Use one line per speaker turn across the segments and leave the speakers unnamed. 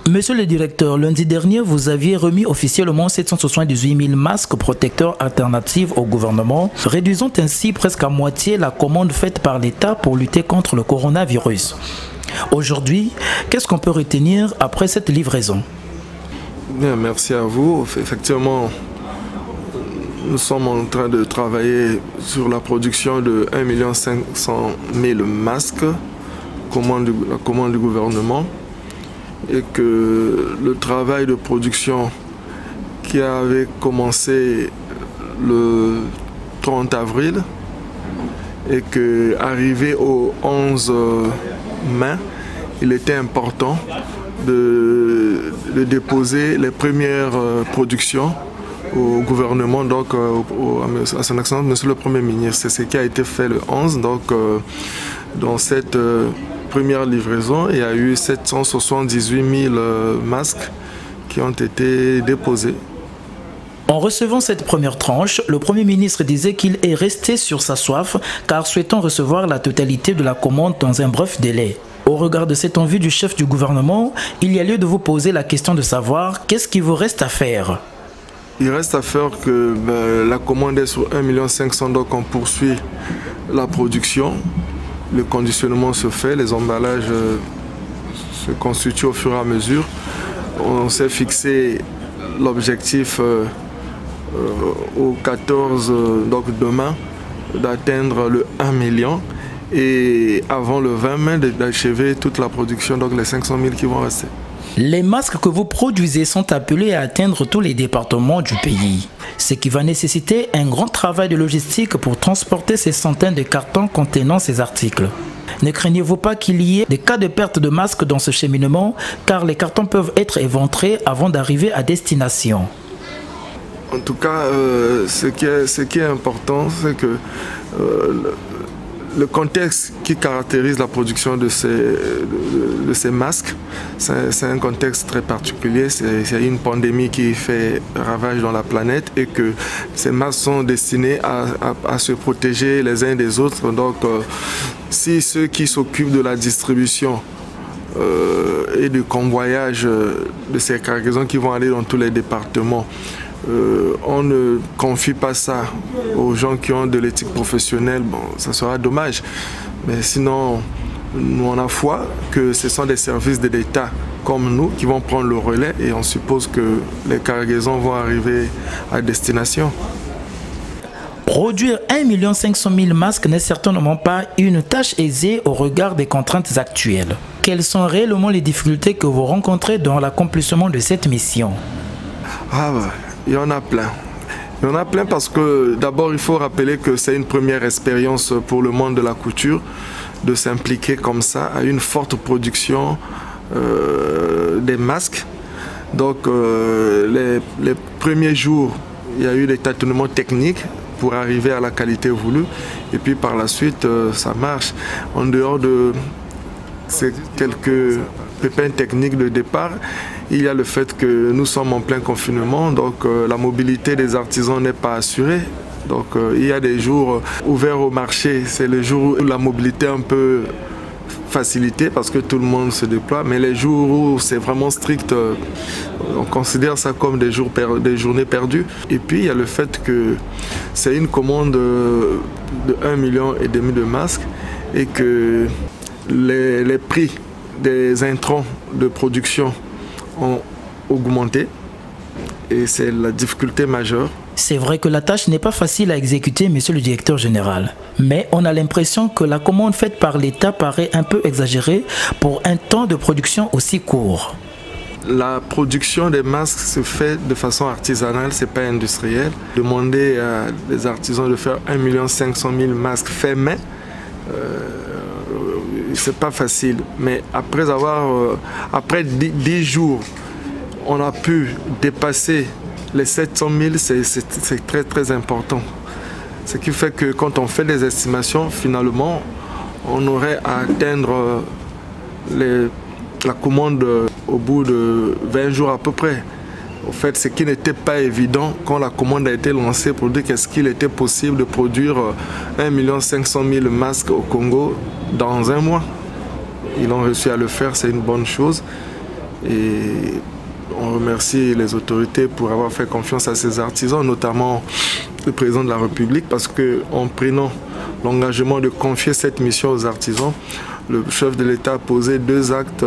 Monsieur le directeur, lundi dernier, vous aviez remis officiellement 778 000 masques protecteurs alternatifs au gouvernement, réduisant ainsi presque à moitié la commande faite par l'État pour lutter contre le coronavirus. Aujourd'hui, qu'est-ce qu'on peut retenir après cette livraison?
Bien, merci à vous. Effectivement, nous sommes en train de travailler sur la production de 1 500 000 masques, la commande du gouvernement, et que le travail de production qui avait commencé le 30 avril et que arrivé au 11 mai, il était important de déposer les premières productions au gouvernement, donc à son excellence monsieur le Premier ministre. C'est ce qui a été fait le 11. Donc dans cette première livraison, il y a eu 778 000 masques qui ont été déposés.
En recevant cette première tranche, le Premier ministre disait qu'il est resté sur sa soif car souhaitant recevoir la totalité de la commande dans un bref délai. Au regard de cette envie du chef du gouvernement, il y a lieu de vous poser la question de savoir qu'est-ce qui vous reste à faire.
Il reste à faire que la commande est sur 1 500 000, donc on poursuit la production. Le conditionnement se fait, les emballages se constituent au fur et à mesure. On s'est fixé l'objectif au 14, donc demain, d'atteindre le 1 million et avant le 20 mai d'achever toute la production, donc les 500 000 qui vont rester.
Les masques que vous produisez sont appelés à atteindre tous les départements du pays, ce qui va nécessiter un grand travail de logistique pour transporter ces centaines de cartons contenant ces articles. Ne craignez-vous pas qu'il y ait des cas de perte de masques dans ce cheminement, car les cartons peuvent être éventrés avant d'arriver à destination?
En tout cas, ce qui est important, c'est que le contexte qui caractérise la production de ces masques, c'est un contexte très particulier. C'est une pandémie qui fait ravage dans la planète et que ces masques sont destinés à se protéger les uns des autres. Donc, si ceux qui s'occupent de la distribution et du convoyage de ces cargaisons qui vont aller dans tous les départements, on ne confie pas ça aux gens qui ont de l'éthique professionnelle, bon, ça sera dommage. Mais sinon, nous on a foi que ce sont des services de l'État comme nous qui vont prendre le relais et on suppose que les cargaisons vont arriver à destination.
Produire 1 500 000 masques n'est certainement pas une tâche aisée au regard des contraintes actuelles. Quelles sont réellement les difficultés que vous rencontrez dans l'accomplissement de cette mission?
Il y en a plein. Il y en a plein parce que d'abord il faut rappeler que c'est une première expérience pour le monde de la couture de s'impliquer comme ça à une forte production des masques. Donc les premiers jours, il y a eu des tâtonnements techniques pour arriver à la qualité voulue et puis par la suite ça marche. En dehors de ces quelques pépins techniques de départ, il y a le fait que nous sommes en plein confinement, donc la mobilité des artisans n'est pas assurée. Donc il y a des jours ouverts au marché, c'est le jour où la mobilité est un peu facilitée parce que tout le monde se déploie, mais les jours où c'est vraiment strict, on considère ça comme des journées perdues. Et puis il y a le fait que c'est une commande de 1,5 million de masques et que les prix des intrants de production ont augmenté et c'est la difficulté majeure.
C'est vrai que la tâche n'est pas facile à exécuter, monsieur le directeur général. Mais on a l'impression que la commande faite par l'État paraît un peu exagérée pour un temps de production aussi court.
La production des masques se fait de façon artisanale, ce n'est pas industriel. Demander à des artisans de faire 1 500 000 masques faits main, c'est pas facile. Mais après 10 jours, on a pu dépasser les 700 000, c'est très très important. Ce qui fait que quand on fait des estimations, finalement, on aurait à atteindre la commande au bout de 20 jours à peu près. En fait, ce qui n'était pas évident quand la commande a été lancée pour dire qu'est-ce qu'il était possible de produire 1 500 000 masques au Congo dans un mois. Ils ont réussi à le faire, c'est une bonne chose. Et on remercie les autorités pour avoir fait confiance à ces artisans, notamment le président de la République, parce qu'en prenant l'engagement de confier cette mission aux artisans, le chef de l'État a posé 2 actes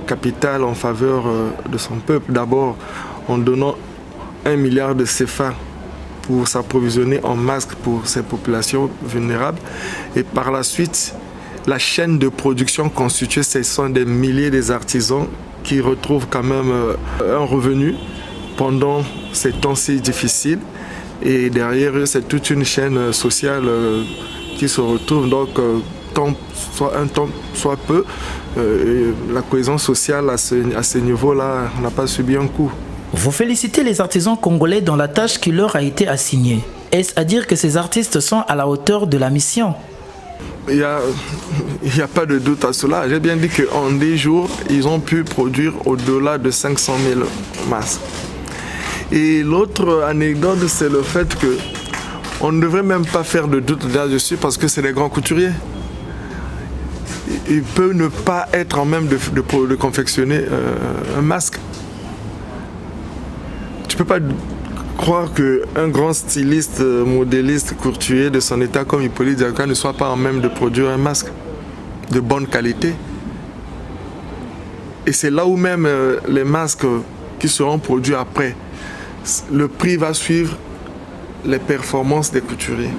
capitaux en faveur de son peuple. D'abord, en donnant 1 milliard de CFA pour s'approvisionner en masques pour ces populations vulnérables. Et par la suite, la chaîne de production constituée, ce sont des milliers d'artisans qui retrouvent quand même un revenu pendant ces temps si difficiles. Et derrière eux, c'est toute une chaîne sociale qui se retrouve. Donc, tant soit un temps, soit peu, la cohésion sociale à ce niveau-là n'a pas subi un coup.
Vous félicitez les artisans congolais dans la tâche qui leur a été assignée. Est-ce à dire que ces artistes sont à la hauteur de la mission?
Il n'y a pas de doute à cela. J'ai bien dit qu'en 10 jours, ils ont pu produire au-delà de 500 000 masques. Et l'autre anecdote, c'est le fait qu'on ne devrait même pas faire de doute là-dessus parce que c'est des grands couturiers. Ils peuvent ne pas être en même de confectionner un masque. Tu ne peux pas croire qu'un grand styliste, modéliste, couturier de son état comme Hippolyte Diakoa ne soit pas en même de produire un masque de bonne qualité. Et c'est là où même les masques qui seront produits après, le prix va suivre les performances des couturiers.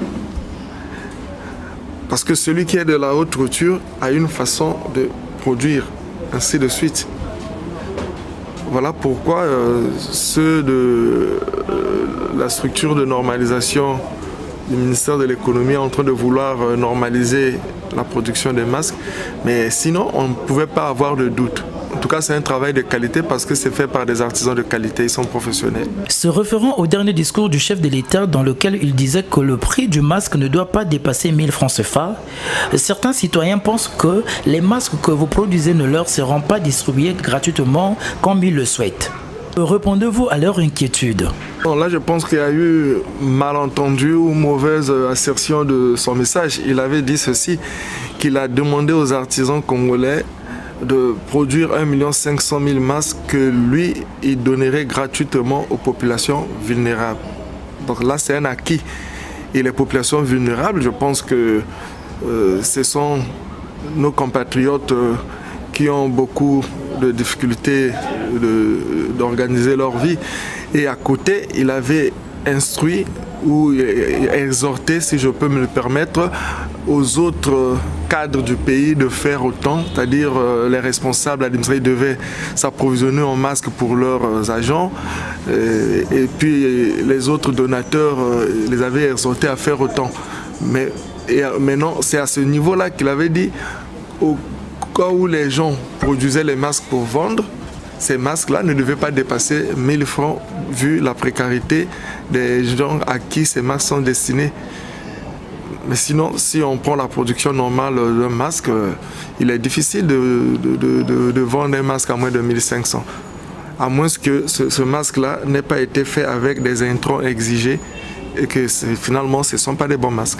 Parce que celui qui est de la haute couture a une façon de produire, ainsi de suite. Voilà pourquoi ceux de la structure de normalisation du ministère de l'économie est en train de vouloir normaliser la production des masques. Mais sinon, on ne pouvait pas avoir de doute. En tout cas, c'est un travail de qualité parce que c'est fait par des artisans de qualité, ils sont professionnels.
Se référant au dernier discours du chef de l'État dans lequel il disait que le prix du masque ne doit pas dépasser 1000 francs CFA, certains citoyens pensent que les masques que vous produisez ne leur seront pas distribués gratuitement comme ils le souhaitent. Répondez-vous à leur inquiétude?
Bon, là, je pense qu'il y a eu malentendu ou mauvaise assertion de son message. Il avait dit ceci, qu'il a demandé aux artisans congolais de produire 1 500 000 masques que lui, il donnerait gratuitement aux populations vulnérables. Donc là, c'est un acquis. Et les populations vulnérables, je pense que ce sont nos compatriotes qui ont beaucoup de difficultés d'organiser leur vie. Et à côté, il avait instruit ou exhorté, si je peux me le permettre, aux autres cadres du pays de faire autant, c'est-à-dire les responsables administratifs devaient s'approvisionner en masques pour leurs agents et puis les autres donateurs les avaient exhortés à faire autant. Mais maintenant, c'est à ce niveau-là qu'il avait dit, au cas où les gens produisaient les masques pour vendre, ces masques-là ne devaient pas dépasser 1000 francs vu la précarité des gens à qui ces masques sont destinés. Mais sinon, si on prend la production normale d'un masque, il est difficile de vendre un masque à moins de 1500. À moins que ce masque-là n'ait pas été fait avec des intrants exigés et que finalement, ce ne sont pas des bons masques.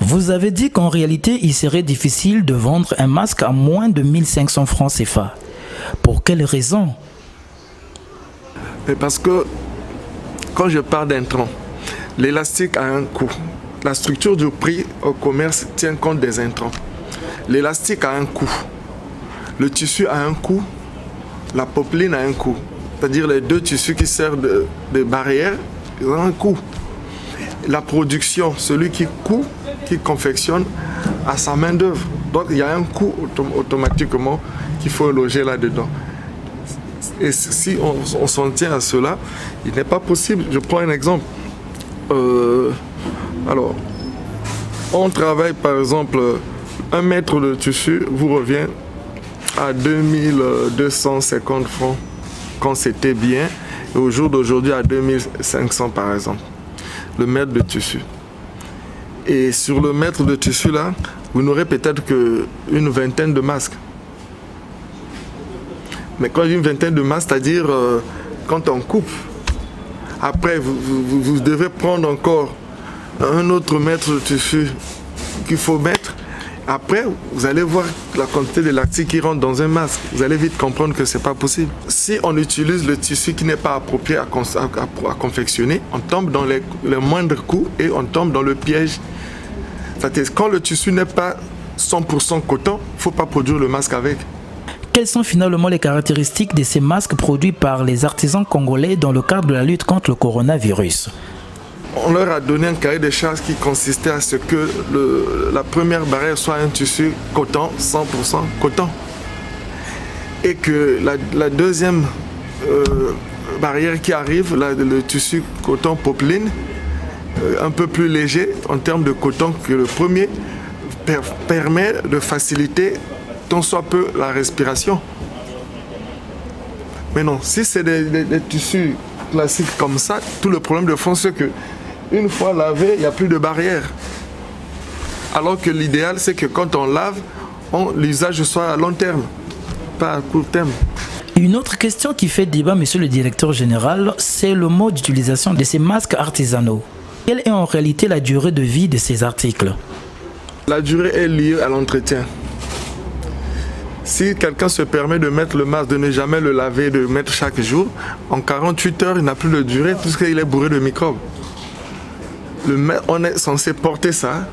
Vous avez dit qu'en réalité, il serait difficile de vendre un masque à moins de 1500 francs CFA. Pour quelle raison?
Mais parce que quand je parle d'intrants, l'élastique a un coût. La structure du prix au commerce tient compte des intrants. L'élastique a un coût. Le tissu a un coût. La popeline a un coût. C'est-à-dire les deux tissus qui servent de barrière, ils ont un coût. La production, celui qui coud, qui confectionne, a sa main d'œuvre. Donc il y a un coût automatiquement qu'il faut loger là-dedans. Et si on s'en tient à cela, il n'est pas possible. Je prends un exemple. Alors, on travaille par exemple, 1 mètre de tissu vous revient à 2250 francs quand c'était bien, et au jour d'aujourd'hui à 2500 par exemple, le mètre de tissu. Et sur le mètre de tissu là, vous n'aurez peut-être qu'une vingtaine de masques. Mais quand une vingtaine de masques, c'est-à-dire quand on coupe, après vous devez prendre encore un autre mètre de tissu qu'il faut mettre Après, vous allez voir la quantité de lactique qui rentre dans un masque. Vous allez vite comprendre que ce n'est pas possible. Si on utilise le tissu qui n'est pas approprié à confectionner, on tombe dans les moindres coups et on tombe dans le piège. C'est-à-dire, quand le tissu n'est pas 100% coton, il ne faut pas produire le masque avec.
Quelles sont finalement les caractéristiques de ces masques produits par les artisans congolais dans le cadre de la lutte contre le coronavirus?
On leur a donné un cahier de charges qui consistait à ce que la première barrière soit un tissu coton, 100% coton. Et que la deuxième barrière qui arrive, le tissu coton popeline, un peu plus léger en termes de coton que le premier, permet de faciliter tant soit peu la respiration. Mais non, si c'est des tissus classiques comme ça, tout le problème de fond c'est que une fois lavé, il n'y a plus de barrière. Alors que l'idéal, c'est que quand on lave, l'usage soit à long terme, pas à court terme.
Une autre question qui fait débat, monsieur le directeur général, c'est le mode d'utilisation de ces masques artisanaux. Quelle est en réalité la durée de vie de ces articles?
La durée est liée à l'entretien. Si quelqu'un se permet de mettre le masque, de ne jamais le laver, de le mettre chaque jour, en 48 heures, il n'a plus de durée puisqu'il est bourré de microbes. On est censé porter ça.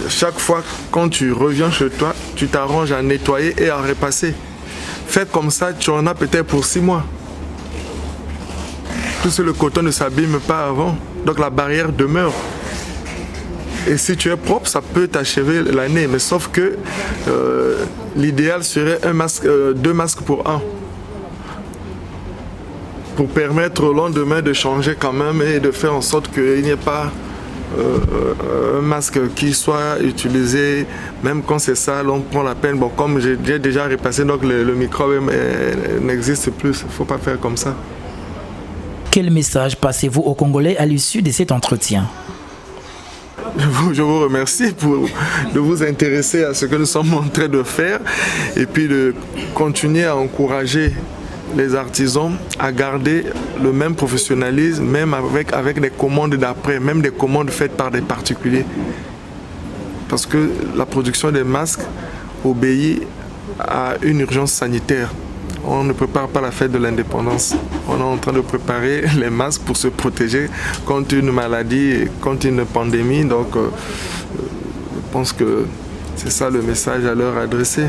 Chaque fois quand tu reviens chez toi, tu t'arranges à nettoyer et à repasser. Faites comme ça, tu en as peut-être pour 6 mois. Puisque le coton ne s'abîme pas avant, donc la barrière demeure. Et si tu es propre, ça peut t'achever l'année, mais sauf que l'idéal serait 2 masques pour 1. Pour permettre au lendemain de changer quand même et de faire en sorte qu'il n'y ait pas un masque qui soit utilisé, même quand c'est sale, on prend la peine. Bon, comme j'ai déjà repassé, donc le microbe n'existe plus, il ne faut pas faire comme ça.
Quel message passez-vous aux Congolais à l'issue de cet entretien?
Je vous remercie de vous intéresser à ce que nous sommes en train de faire et puis de continuer à encourager les artisans à garder le même professionnalisme, même avec des commandes d'après, même des commandes faites par des particuliers. Parce que la production des masques obéit à une urgence sanitaire. On ne prépare pas la fête de l'indépendance. On est en train de préparer les masques pour se protéger contre une maladie, contre une pandémie. Donc, je pense que c'est ça le message à leur adresser.